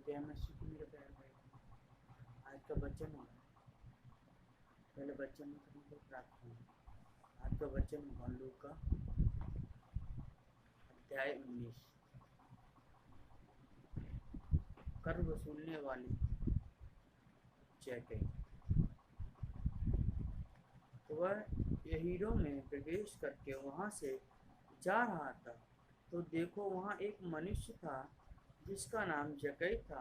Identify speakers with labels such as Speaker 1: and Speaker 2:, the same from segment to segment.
Speaker 1: जय मसीह की मेरे प्यारे भाई। आज का वचन हो रहा है, पहले वचन में सभी को प्रार्थना है। आज का वचन होगा लूका अध्याय 19। कर वसूलने वाली जैकई। तो वह यहीरो में प्रवेश करके वहां से जा रहा था, तो देखो वहां एक मनुष्य था जिसका नाम जक्कई था,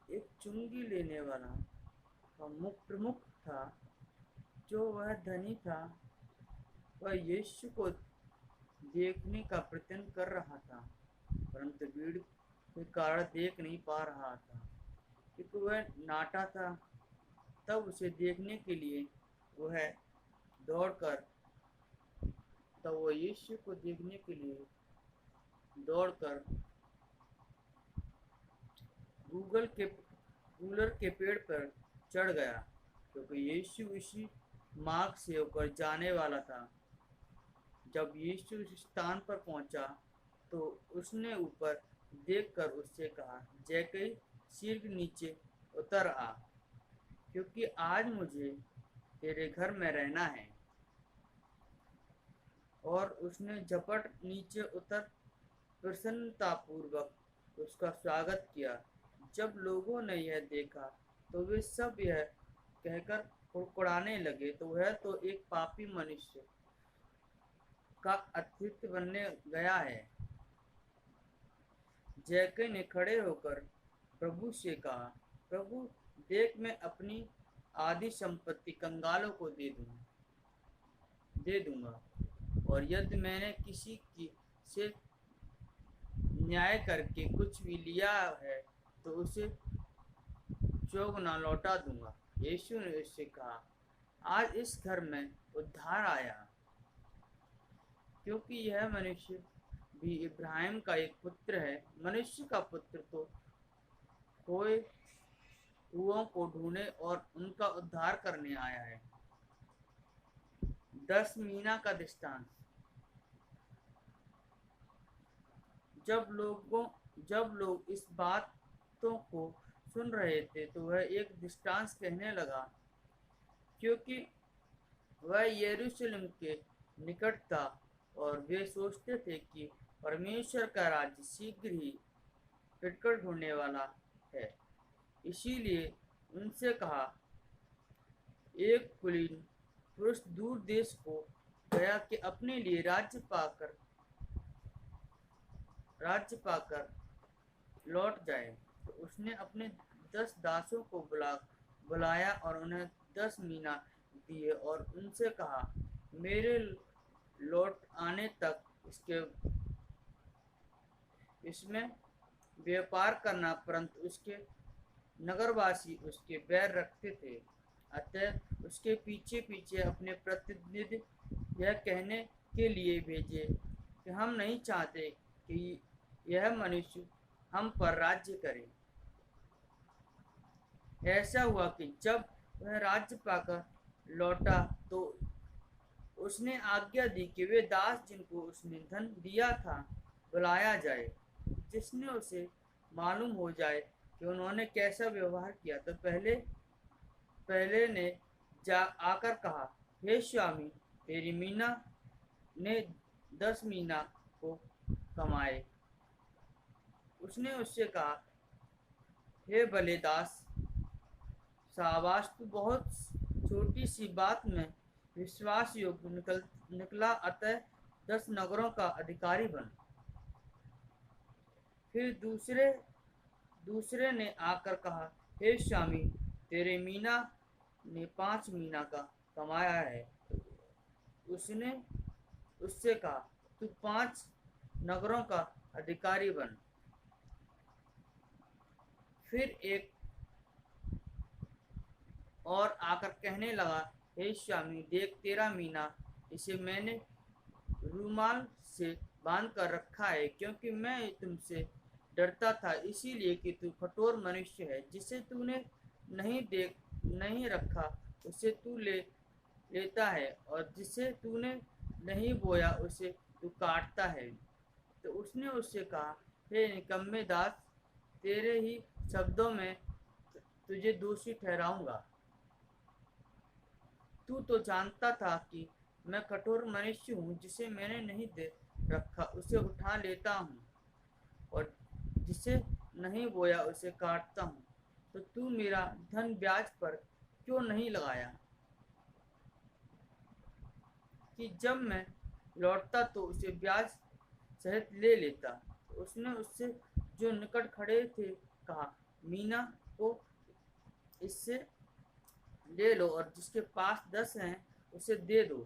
Speaker 1: एक चुंगी लेने वाला प्रमुख था। जो वह धनी था, वह यीशु को देखने का प्रयत्न कर रहा था, परंतु भीड़ के कारण देख नहीं पा रहा था, क्योंकि वह नाटा था। तब उसे देखने के लिए वह दौड़कर तब वह यीशु को देखने के लिए दौड़कर गूलर के पेड़ पर चढ़ गया, क्योंकि यीशु उसी मार्ग से होकर जाने वाला था। जब यीशु उस स्थान पर पहुंचा, तो उसने ऊपर देखकर उससे कहा, जैकई, शीघ्र नीचे उतर आ, क्योंकि आज मुझे तेरे घर में रहना है। और उसने झपट नीचे उतर प्रसन्नतापूर्वक उसका स्वागत किया। जब लोगों ने यह देखा, तो वे सब यह कहकर कुड़कुड़ाने लगे, तो वह तो एक पापी मनुष्य का अतिथि बनने गया है। जैकई ने खड़े होकर प्रभु से कहा, प्रभु, देख, मैं अपनी आधी संपत्ति कंगालों को दे दूंगा, और यदि मैंने किसी की से न्याय करके कुछ भी लिया है, तो उसे चौगुना लौटा दूंगा। यीशु ने उससे कहा, आज इस घर में उद्धार आया, क्योंकि यह मनुष्य भी इब्राहिम का एक पुत्र है। मनुष्य का पुत्र तो खोए हुओं को ढूंढने और उनका उद्धार करने आया है। 10 मीना का दृष्टांत। जब लोग इस बातों को सुन रहे थे, तो वह एक दृष्टांत कहने लगा, क्योंकि वह यरूशलेम के निकट था, और वे सोचते थे कि परमेश्वर का राज्य शीघ्र ही प्रकट होने वाला है। इसीलिए उनसे कहा, एक कुलीन पुरुष दूर देश को गया कि अपने लिए राज्य पाकर लौट जाए। तो उसने अपने 10 दासों को बुलाया और उन्हें 10 मीना दिए, और उनसे कहा, मेरे लौट आने तक इसमें व्यापार करना। परंतु उसके नगरवासी उसके बैर रखते थे। अतः उसके पीछे पीछे अपने प्रतिनिधि यह कहने के लिए भेजे कि हम नहीं चाहते कि यह मनुष्य हम पर राज्य करे। ऐसा हुआ कि जब वह राज्य पाकर लौटा, तो उसने आज्ञा दी कि वे दास जिनको उसने धन दिया था बुलाया जाए, जिसने उसे मालूम हो जाए कि उन्होंने कैसा व्यवहार किया। तो पहले ने आकर कहा, हे स्वामी, तेरी मीना ने 10 मीना को कमाए। उसने उससे कहा, हे भले दास, शाबाश, तू बहुत छोटी सी बात में विश्वास योग्य निकला, अतः 10 नगरों का अधिकारी बन। फिर दूसरे ने आकर कहा, हे स्वामी, तेरे मीना ने 5 मीना का कमाया है। उसने उससे कहा, तू 5 नगरों का अधिकारी बन। फिर एक और आकर कहने लगा, हे स्वामी, देख, तेरा मीना, इसे मैंने रूमाल से बांध कर रखा है, क्योंकि मैं तुमसे डरता था, इसीलिए कि तू कठोर मनुष्य है। जिसे तूने नहीं रखा, उसे तू लेता है, और जिसे तूने नहीं बोया, उसे तू काटता है। तो उसने उससे कहा, हे निकम्मे दास, तेरे ही शब्दों में तुझे दोषी ठहराऊंगा। तू तो जानता था कि मैं कठोर मनुष्य हूँ, जिसे मैंने नहीं दे रखा उसे उठा लेता हूँ, और जिसे नहीं बोया उसे काटता हूँ। तो तू मेरा धन ब्याज पर क्यों नहीं लगाया, कि जब मैं लौटता तो उसे ब्याज सहित ले लेता। तो उसने उससे जो निकट खड़े थे कहा, मीना को इससे ले लो, और जिसके पास 10 हैं उसे दे दो।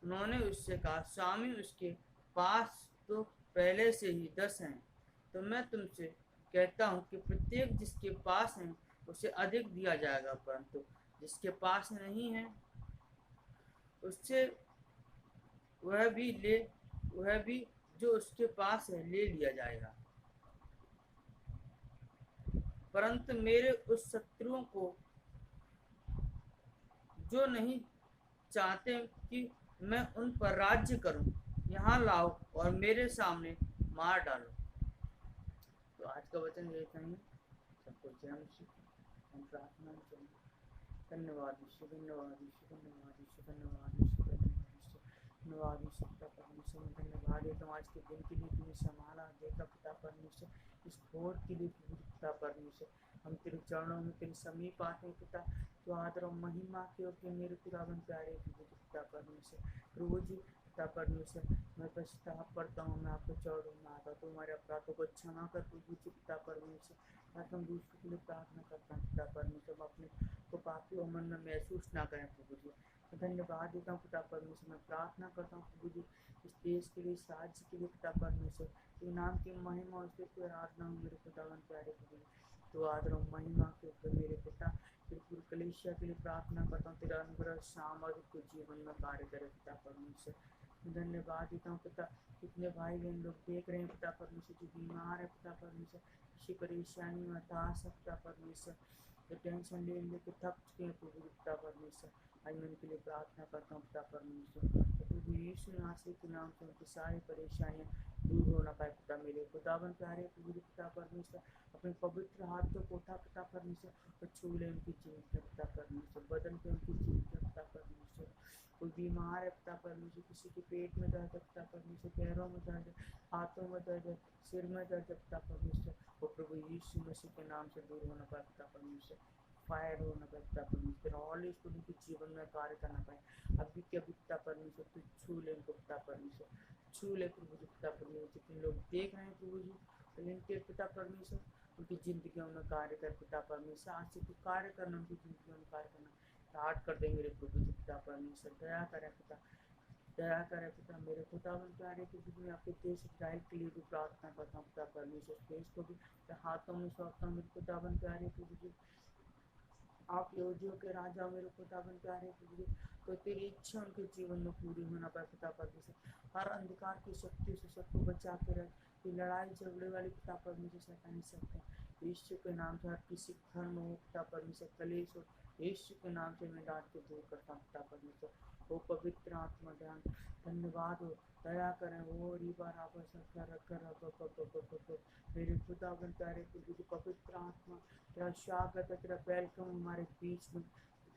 Speaker 1: उन्होंने उससे कहा, स्वामी, उसके पास तो पहले से ही 10 हैं। तो मैं तुमसे कहता हूँ कि प्रत्येक जिसके पास है उसे अधिक दिया जाएगा, परंतु जिसके पास नहीं है उससे वह भी ले वह भी जो उसके पास है ले लिया जाएगा। परंतु मेरे उस शत्रुओं को जो नहीं चाहते कि मैं उन पर राज्य करूं, यहाँ लाओ और मेरे सामने मार डालो। तो आज का वचन ये कहीं सबको जय मसीह। हम प्रार्थना में चलेंगे। धन्यवाद ईश्वर, धन्यवाद ईश्वर, धन्यवाद ईश्वर, धन्यवाद ईश्वर, धन्यवाद ईश्वर पिता परमेश्वर। मैं धन्यवाद देता हूँ आज के दिन के लिए, तुम्हें संभाला देखा पिता परमेश्वर, इस भोर के लिए पिता परमेश्वर। हम तेरे चरणों में तेरे समीप आते हैं पिता, तो आदर और महिमा के और मेरे खुदावन प्यारे पिता परमेश्वर। प्रभु जी पिता परमेश्वर, मैं पछतावा करता हूँ, मैं आपके चरणों में आता हूँ, तो हमारे अपराधों को क्षमा कर प्रभु जी पिता परमेश्वर। आज हम दूसरों के लिए प्रार्थना करता हूँ पिता परमेश्वर, हम अपने को पापी और मन में महसूस ना करें प्रभु जी। मैं धन्यवाद देता हूँ पिता परमेश्वर, मैं प्रार्थना करता हूँ प्रभु जी इस देश के लिए, इस राज्य के लिए पिता परमेश्वर। तो नाम की महिमा और उसके कोई आराधना हो मेरे खुदावन प्यारे प्रभु जी। तो आदर और महिमा के ऊपर मेरे पिता, फिर पूरी कलीसिया के लिए प्रार्थना करता हूँ, तेरा अनुग्रह सामर्थ्य जीवन में कार्य करे पिता परमेश्वर। मैं धन्यवाद देता हूँ पिता, कितने भाई बहन लोग देख रहे हैं पिता परमेश्वर, जो बीमार है पिता परमेश्वर, किसी परेशानी में हताश है पिता परमेश्वर, जो टेंशन ले लेके थक चुके हैं प्रभु पिता परमेश्वर। आज मैं उनके लिए प्रार्थना करता हूँ पिता परमेश्वर, तो प्रभु यीशु नासरी के नाम से उनकी सारी परेशानियाँ दूर हो ना पाए पिता मेरे खुदावन प्यारे प्रभु पिता परमेश्वर। अपने पवित्र हाथों को उठा पिता परमेश्वर और छू ले उनकी जीवित पिता परमेश्वर, बदन पे उनकी जीवित पिता परमेश्वर। कोई बीमार है पिता परमेश्वर, किसी के पेट में दर्द है पिता परमेश्वर, पैरों में दर्द है, हाथों में दर्द है, सिर में दर्द है पिता परमेश्वर, वो प्रभु यीशु मसीह के नाम से दूर होना पाए पिता परमेश्वर। फायर होना पाए पिता परमेश्वर, ऑल इस प्रभु के जीवन में कार्य करना पाए अभी के अभी पिता परमेश्वर। तू छू ले उनको पिता परमेश्वर, छू ले प्रभु जी पिता परमेश्वर। जितने लोग देख रहे हैं प्रभु जी, तो इनके पिता परमेश्वर उनकी जिंदगियों में कार्य कर पिता परमेश्वर। आज से तू कार्य करना, उनकी जिंदगियों में कार्य करना स्टार्ट कर दे मेरे प्रभु जी पिता परमेश्वर। दया करे पिता, दया करे पिता मेरे खुदावन प्यारे के बीच में आपके देश इजराइल के लिए भी प्रार्थना करता हूँ पिता परमेश्वर। देश को भी हाथों में सौंपता हूँ मेरे खुदावन प्यारे प्रभु जी। आप यहूदियों के राजा मेरे खुदावन प्यारे प्रभु जी, तो तेरी इच्छा उनके जीवन में पूरी होना पाए पिता परमेश्वर। हर अंधकार की शक्ति से सबको बचा के रहे, कि लड़ाई झगड़े वाली पिता परमेश्वर शैतानी सकते हैं यीशु के नाम से। हर किसी धर्म हो पिता परमेश्वर, कलेश हो, यीशु के नाम से मैं डांट के दूर करता हूँ पिता परमेश्वर। वो पवित्र आत्मा ध्यान धन्यवाद हो, दया करें वो रिबा राबा सखा रखा मेरे खुदावन प्यारे प्रभु जी। पवित्र आत्मा तेरा स्वागत है, तेरा वेलकम हमारे बीच में।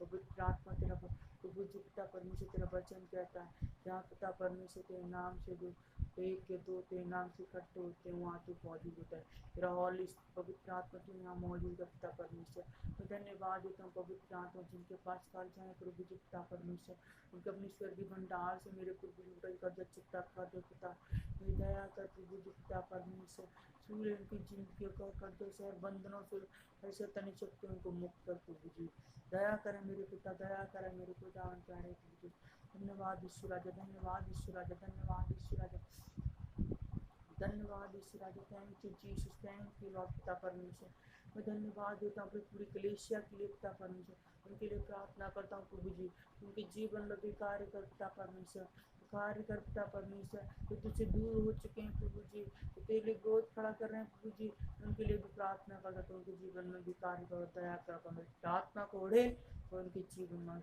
Speaker 1: पवित्र आत्मा तेरा प्रभु जी पिता परमेश्वर, तेरा वचन कहता है जहाँ पिता परमेश्वर तेरे नाम से जो एक के दो तेरे नाम से इकट्ठे होते हैं वहाँ तू मौजूद होता है। तेरा हॉल पवित्र आत्मा तू यहाँ मौजूद है पिता परमेश्वर। तो धन्यवाद देता हूँ पवित्र आत्मा, जिनके पास कर्ज है प्रभु जी पिता परमेश्वर, उनके अपनी स्वर्गीय भंडार से मेरे प्रभु जी का कर्ज चुकता कर दो पिता। मेरी दया कर प्रभु जी पिता परमेश्वर, सूर्य उनकी जिंदगी को कर्जों से और बंधनों से ऐसे तनि शक्ति उनको मुक्त कर प्रभु जी। दया करें मेरे पिता, दया करें मेरे पिता प्यारे प्रभु जी। धन्यवाद ईश्वर राजा, धन्यवाद ईश्वर राजा, धन्यवाद ईश्वर राजा, धन्यवाद ईश्वर राजा। Thank you Jesus, thank you Lord पिता परमेश्वर। मैं धन्यवाद देता हूँ अपनी पूरी कलीसिया के लिए पिता परमेश्वर, उनके लिए प्रार्थना करता हूँ प्रभु जी। उनके जीवन में भी कार्य कर पिता परमेश्वर, कार्य कर पिता परमेश्वर। जो तुझसे दूर हो चुके हैं प्रभु जी, तो तेरे लिए ग्रोथ खड़ा कर रहे हैं प्रभु जी, उनके लिए भी प्रार्थना करता हूँ। उनके जीवन में भी कार्य कर, दया कर, आत्मा को ओढ़े और उनके जीवन में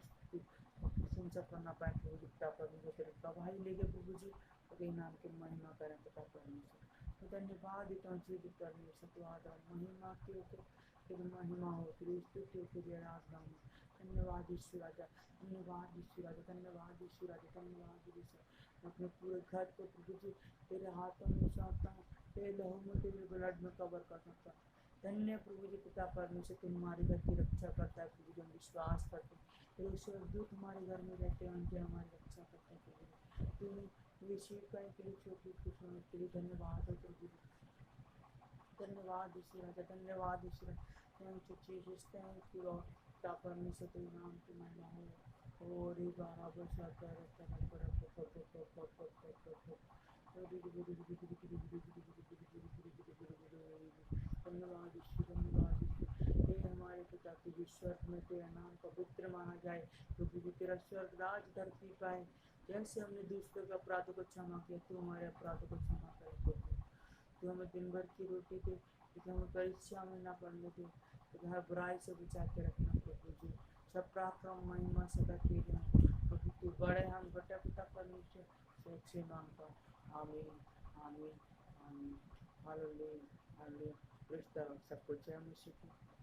Speaker 1: प्रशंसा करना पाए प्रभु जी पिता परमेश्वर। तेरे गवाही लेके प्रभु जी तेरे नाम की महिमा करें पिता परमेश्वर। धन्यवाद देता हूँ जीवित परमेश्वर, तो आदर महिमा के तेरी महिमा हो, तेरी स्तुति हो, तेरी आराधना हो। धन्यवाद यीशु राजा, धन्यवाद यीशु राजा, धन्यवाद यीशु राजा, धन्यवाद यीशु। मैं अपने पूरे घर को प्रभु जी तेरे हाथों में सौंपता हूँ, तेरे लहू में, तेरे ब्लड में कवर कर सकता हूँ। धन्य प्रभु जी पिता परमेश्वर, तुम हमारे घर की रक्षा करता है प्रभु जी, हम विश्वास करते हैं। तेरे स्वर्गदूत हमारे घर में रहते हैं, उनके हमारी रक्षा करते हैं प्रभु जी। तू रिसीव करने के लिए छोटी खुशियों के लिए धन्यवाद हो प्रभु जी। धन्यवाद यीशु राजा, धन्यवाद यीशु राजा। Thank you Jesus, thank you Lord. पिता परमेश्वर तेरे नाम की महिमा हो। और ये बराबर साथ रहता है धन्यवाद यीशु, धन्यवाद यीशु। हे हमारे पिता तुझे स्वर्ग में तेरा नाम पवित्र माना जाए प्रभु जी, तेरा स्वर्ग राज धरती पाए। जैसे हमने दूसरों के अपराधों को क्षमा किया, तू हमारे अपराधों को क्षमा करे प्रभु। तू हमें दिन भर की रोटी दे, लेकिन हमें परीक्षा में न पड़ने दे, लेकिन हर बुराई से बचा के रखना प्रभु जी। सब पराक्रम महिमा सदा तेरे हैं प्रभु, तू बड़े हम बड़ा पिता परमेश्वर से अच्छे मांगता हूँ। आमीन, आमीन, आमीन। Hallelujah, hallelujah. Praise the Lord. सबको जय मसीह की।